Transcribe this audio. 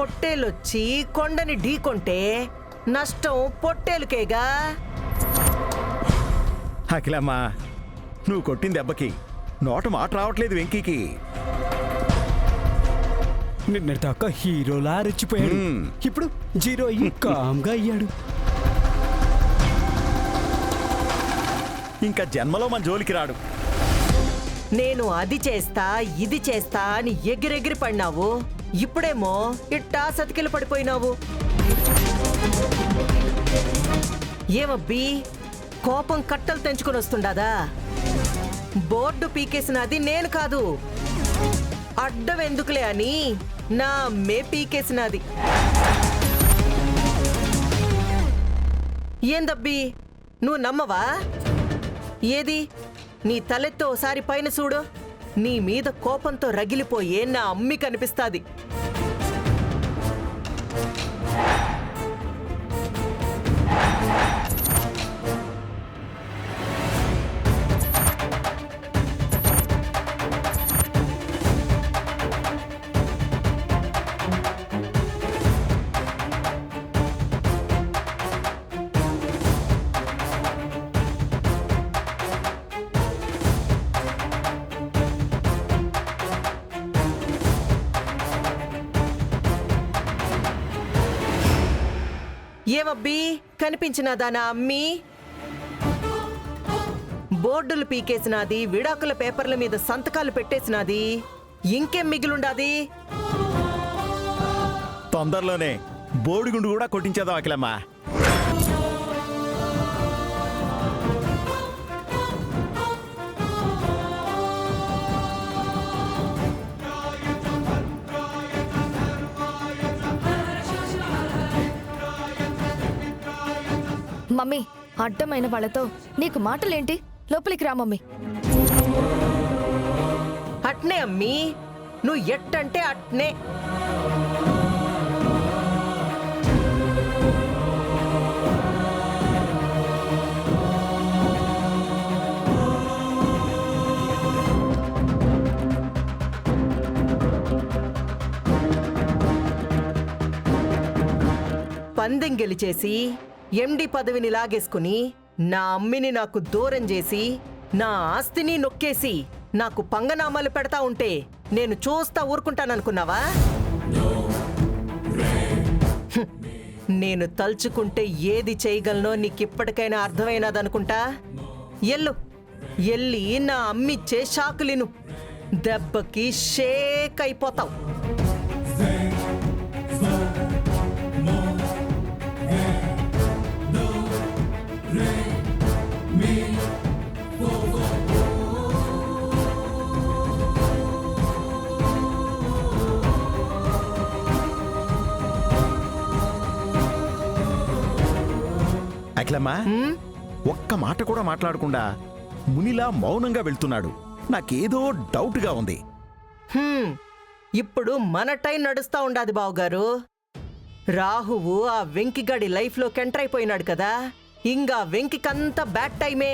పొట్టేలొచ్చి కొండని ఢీకొంటే నష్టం పొట్టేలుకేగా. అఖిలమ్మా, నువ్వు కొట్టిన దెబ్బకి నోట మాట రావట్లేదు వెంకీకి. నిన్నటిదాకా హీరోలా రెచ్చిపోయాడు, ఇప్పుడు జీరో అయ్యి కామ్గా అయ్యాడు. ఇంకా జన్మలో మన జోలికి రాడు. నేను అది చేస్తా ఇది చేస్తా అని ఎగిరెగిరి పడినావు, ఇప్పుడేమో ఇట్టా సతికిలు పడిపోయినావు. ఏమబ్బి కోపం కట్టలు తెంచుకొని వస్తుండదా? బోర్డు పీకేసినది నేను కాదు, అడ్డం ఎందుకులే అని నా అమ్మే పీకేసినది. ఏందబ్బి నువ్వు నమ్మవా? ఏది నీ తలెత్తో ఓసారి పైన చూడు, నీ మీద కోపంతో రగిలిపోయే నా అమ్మి కనిపిస్తాది. ఏమబ్బి కనిపించినదా నా అమ్మి? బోర్డులు పీకేసినది, విడాకుల పేపర్ల మీద సంతకాలు పెట్టేసినది, ఇంకేం మిగిలుండాది? తొందరలోనే బోడిగుండు కూడా కొట్టించేదాం అఖిలమ్మా. మమ్మీ, అడ్డమైన వాళ్ళతో నీకు మాటలేంటి? లోపలికి రా మమ్మీ. అట్నే అమ్మి, నువ్వు ఎట్టంటే అట్నే. పందెం గెలిచేసి ఎండి పదవిని లాగేసుకుని నా అమ్మిని నాకు దూరం చేసి నా ఆస్తిని నొక్కేసి నాకు పంగనామాలు పెడతా ఉంటే నేను చూస్తా ఊరుకుంటాననుకున్నావా? నేను తలుచుకుంటే ఏది చేయగలనో నీకిప్పటికైనా అర్థమైనదనుకుంటా. ఎల్లి నా అమ్మిచ్చే షాకులిను, దెబ్బకి షేక్ అయిపోతావు. అఖిలమ్మా, ఒక్క మాట కూడా మాట్లాడకుండా మునిలా మౌనంగా వెళ్తున్నాడు. నాకేదో డౌట్గా ఉంది. ఇప్పుడు మన టైం నడుస్తా ఉండాది బావుగారు. రాహువు ఆ వెంకిగాడి లైఫ్లోకి ఎంటర్ అయిపోయినాడు కదా, ఇంగా వెంకికంతా బ్యాడ్ టైమే.